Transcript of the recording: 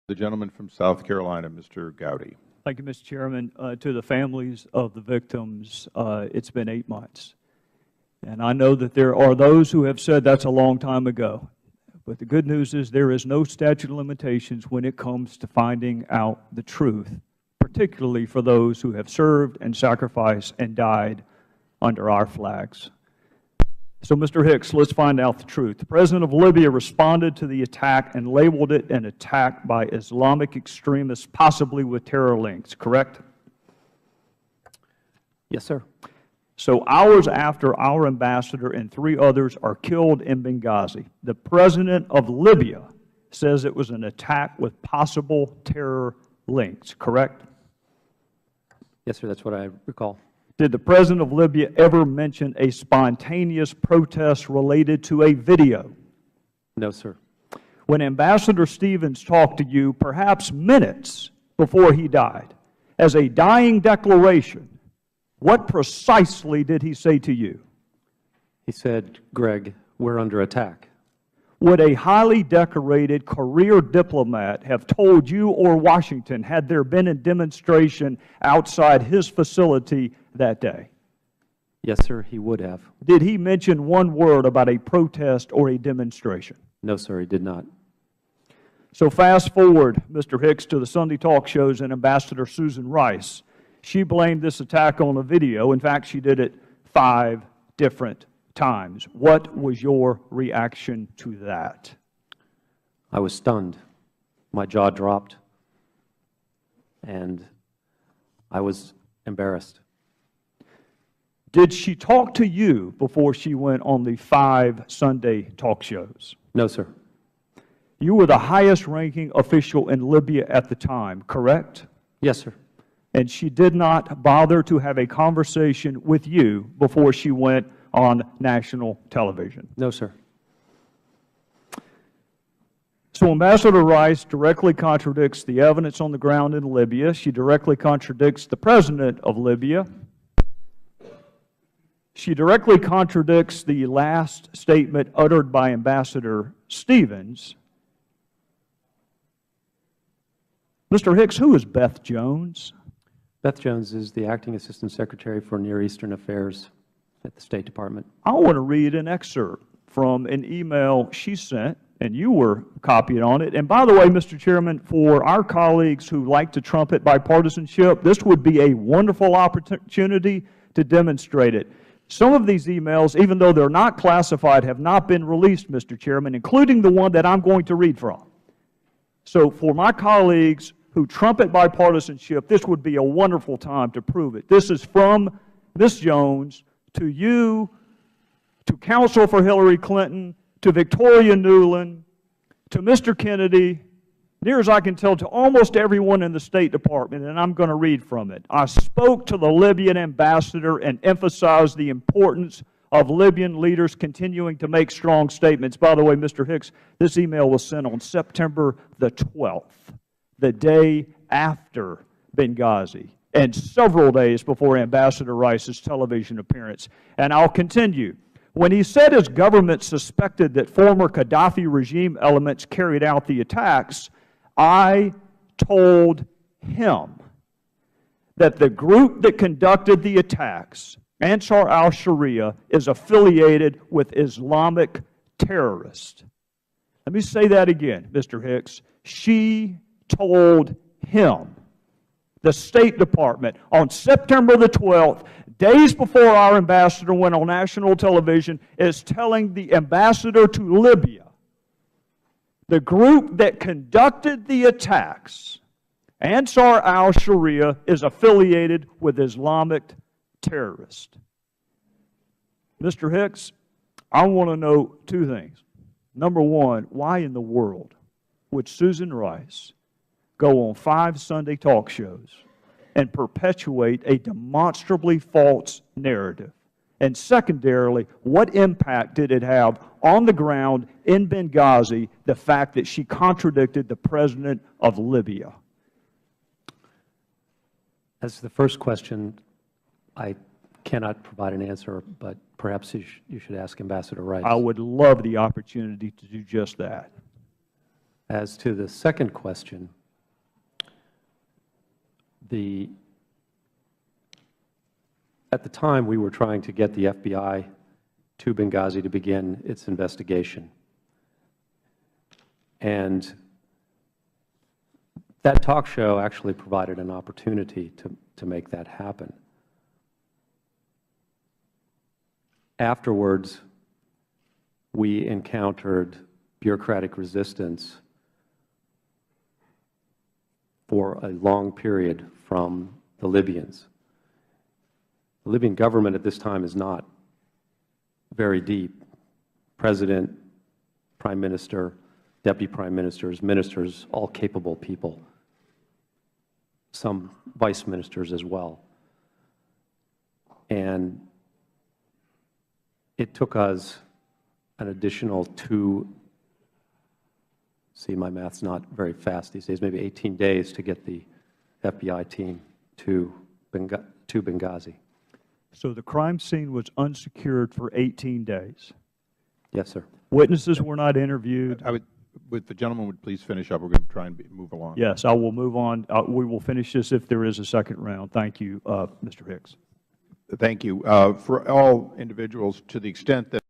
The gentleman from South Carolina, Mr. Gowdy. Thank you, Mr. Chairman. To the families of the victims, it's been 8 months. And I know that there are those who have said that's a long time ago. But the good news is there is no statute of limitations when it comes to finding out the truth, particularly for those who have served and sacrificed and died under our flags. So, Mr. Hicks, let's find out the truth. The President of Libya responded to the attack and labeled it an attack by Islamic extremists, possibly with terror links, correct? Yes, sir. So hours after our ambassador and 3 others are killed in Benghazi, the President of Libya says it was an attack with possible terror links, correct? Yes, sir. That's what I recall. Did the President of Libya ever mention a spontaneous protest related to a video? No, sir. When Ambassador Stevens talked to you, perhaps minutes before he died, as a dying declaration, what precisely did he say to you? He said, Greg, we're under attack. Would a highly decorated career diplomat have told you or Washington had there been a demonstration outside his facility that day? Yes, sir, he would have. Did he mention one word about a protest or a demonstration? No, sir, he did not. So fast forward, Mr. Hicks, to the Sunday talk shows and Ambassador Susan Rice. She blamed this attack on a video. In fact, she did it 5 different times. What was your reaction to that? I was stunned. My jaw dropped, and I was embarrassed. Did she talk to you before she went on the 5 Sunday talk shows? No, sir. You were the highest-ranking official in Libya at the time, correct? Yes, sir. And she did not bother to have a conversation with you before she went on national television? No, sir. So Ambassador Rice directly contradicts the evidence on the ground in Libya. She directly contradicts the President of Libya. She directly contradicts the last statement uttered by Ambassador Stevens. Mr. Hicks, who is Beth Jones? Beth Jones is the Acting Assistant Secretary for Near Eastern Affairs at the State Department. I want to read an excerpt from an email she sent, and you were copied on it. And by the way, Mr. Chairman, for our colleagues who like to trumpet bipartisanship, this would be a wonderful opportunity to demonstrate it. Some of these emails, even though they're not classified, have not been released, Mr. Chairman, including the one that I'm going to read from. So for my colleagues who trumpet bipartisanship, this would be a wonderful time to prove it. This is from Ms. Jones to you, to counsel for Hillary Clinton, to Victoria Nuland, to Mr. Kennedy, near as I can tell, to almost everyone in the State Department, and I'm going to read from it. I spoke to the Libyan ambassador and emphasized the importance of Libyan leaders continuing to make strong statements. By the way, Mr. Hicks, this email was sent on September the 12th, the day after Benghazi, and several days before Ambassador Rice's television appearance. And I'll continue. When he said his government suspected that former Gaddafi regime elements carried out the attacks, I told him that the group that conducted the attacks, Ansar al-Sharia, is affiliated with Islamic terrorists. Let me say that again, Mr. Hicks. She told him, the State Department, on September the 12th, days before our ambassador went on national television, is telling the ambassador to Libya, the group that conducted the attacks, Ansar al-Sharia, is affiliated with Islamic terrorists. Mr. Hicks, I want to know 2 things. Number one, why in the world would Susan Rice go on 5 Sunday talk shows and perpetuate a demonstrably false narrative? And secondarily, what impact did it have on the ground in Benghazi, the fact that she contradicted the President of Libya? As to the first question, I cannot provide an answer, but perhaps you should ask Ambassador Rice. I would love the opportunity to do just that. As to the second question, At the time, we were trying to get the FBI to Benghazi to begin its investigation. And that talk show actually provided an opportunity to make that happen. Afterwards, we encountered bureaucratic resistance for a long period from the Libyans. The Libyan government at this time is not very deep. President, Prime Minister, Deputy Prime Ministers, ministers, all capable people, some vice ministers as well. And it took us an additional see, my math's not very fast these days, maybe 18 days to get the FBI team to Benghazi. So the crime scene was unsecured for 18 days. Yes, sir. Witnesses were not interviewed. If the gentleman would please finish up, we're going to try and move along. Yes, I will move on. We will finish this if there is a second round. Thank you, Mr. Hicks. Thank you. For all individuals, to the extent that